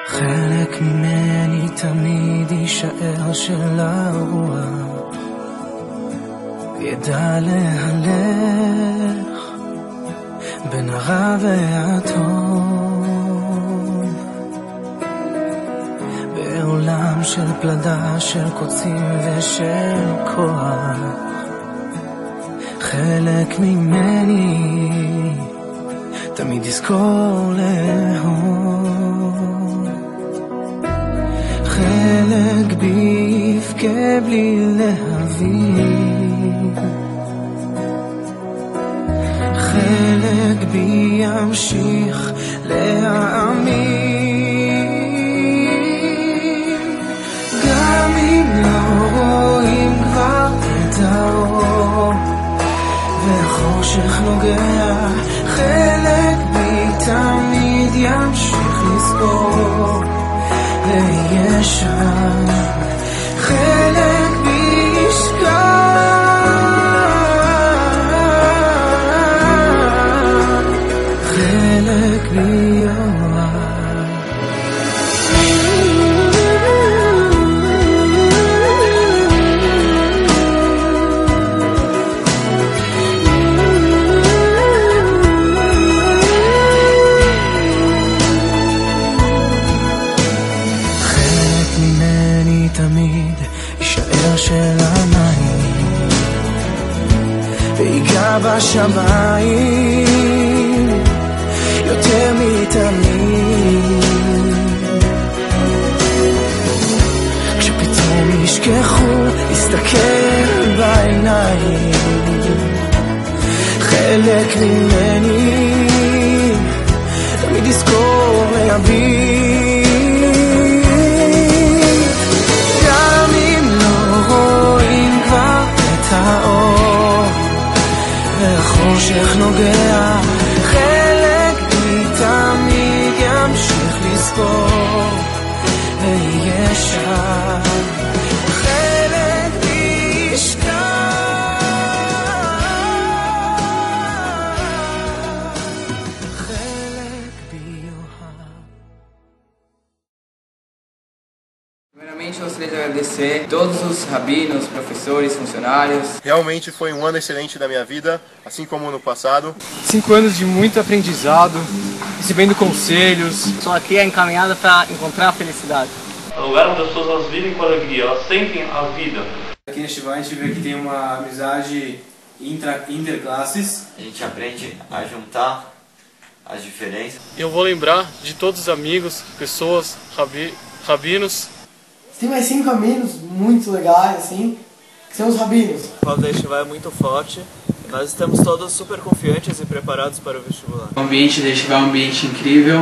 חלק ממני תמיד יישאר של הרוח, ידע להלך בין הרע והטוב, בעולם של פלדה, של קוצים ושל כוח. חלק ממני תמיד יזכור לאהוב, חלק בי יבכה בלי להבין, חלק בי ימשיך להאמין, גם אם לא רואים כבר את האור והחושך נוגע. חלק בי תמיד ימשיך לזכור ויהיה שם, חלק בי ישכח, חלק בי יאהב. תמיד יישאר של המים ויגע בשמיים יותר מתמיד, כשפתאום ישכחו להסתכל בעיניים. חלק ממני תמיד יזכור להביט, האור והחושך נוגע. חלק בי תמיד ימשיך לזכור ויהיה שם, חלק בי ישכח, חלק בי יאהב. Primeiramente, gostaria de agradecer a todos os rabinos, professores, funcionários. Realmente foi um ano excelente da minha vida, assim como no passado. 5 anos de muito aprendizado, recebendo conselhos. Estou aqui encaminhado para encontrar a felicidade. É o lugar onde as pessoas vivem com alegria, elas sentem a vida. Aqui neste bar a gente vê que tem uma amizade interclasses. A gente aprende a juntar as diferenças. Eu vou lembrar de todos os amigos, pessoas, rabinos. Tem mais 5 rabinos muito legais, assim, que são os rabinos. O Paulo da Yeshiva é muito forte. Nós estamos todos super confiantes e preparados para o vestibular. O ambiente da Yeshiva é um ambiente incrível.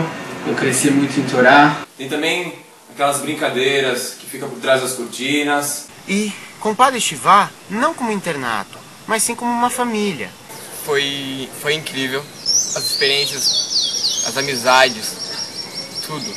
Eu cresci muito em Torá. Tem também aquelas brincadeiras que ficam por trás das cortinas. E com o Padre Yeshiva, não como internato, mas sim como uma família. Foi incrível. As experiências, as amizades, tudo.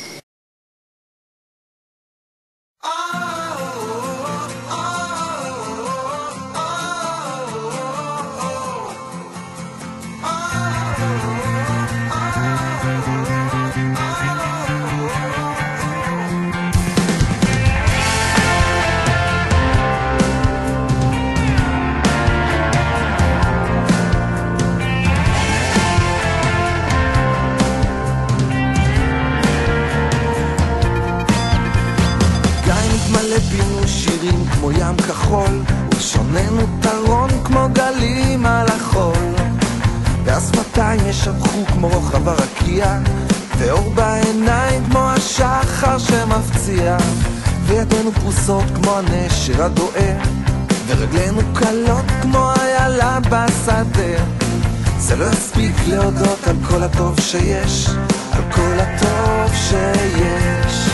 לפינו שירים כמו ים כחול, ושוננו טרון כמו גלים על החול, והשפתיים ישבחו כמו רוחב הרקיע, ואור בעיניים כמו השחר שמפציע, וידינו פרוסות כמו הנשר הדואר, ורגלינו קלות כמו איילה בשדה. זה לא יספיק להודות על כל הטוב שיש, על כל הטוב שיש,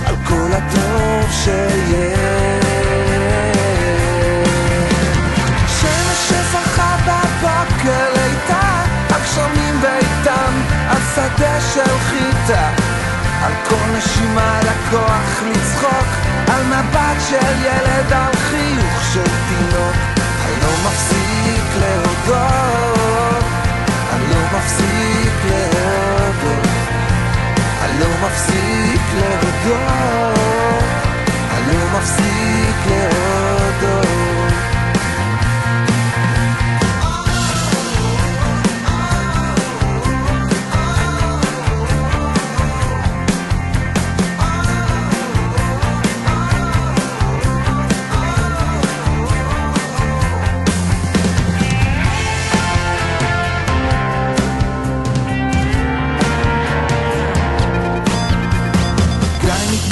על כל הטוב שיש. שמש שזרחה בבוקר ליטה, הגשמים ביתם על שדה של חיטה, על כל נשימה לקוח לצחוק, על מבט של ילד, על חיוך של תינוק. אני לא מפסיק להודות, אני לא מפסיק להודות, אני לא מפסיק להודות, אני לא מפסיק להודות.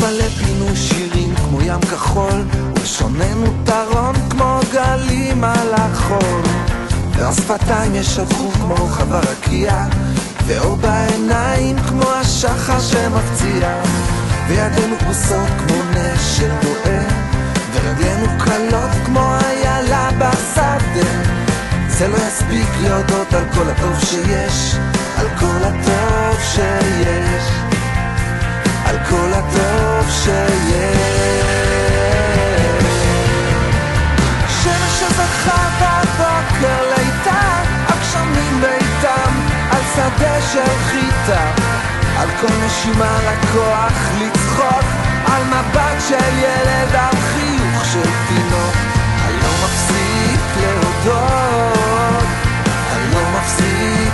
מלא פינו שירים כמו ים כחול, ושוננו טרון כמו גלים על החול, והשפתיים ישלחו כמו חווה רקיע, ואור בעיניים כמו השחר שמפציע, וידינו פרוסות כמו נשל דועה, ורגלינו קלות כמו איילה בשדה. זה לא יספיק להודות על כל הטוב שיש, על כל הטוב שיש, על כל הטוב שיש. שמש שזכה בבוקר ליטה, הגשמים ביתם על שדה של חיטה, על כל נשימה לכוח לצחוק, על מבט של ילד, על חיוך של תינוק. אני לא מפסיק להודות, אני לא מפסיק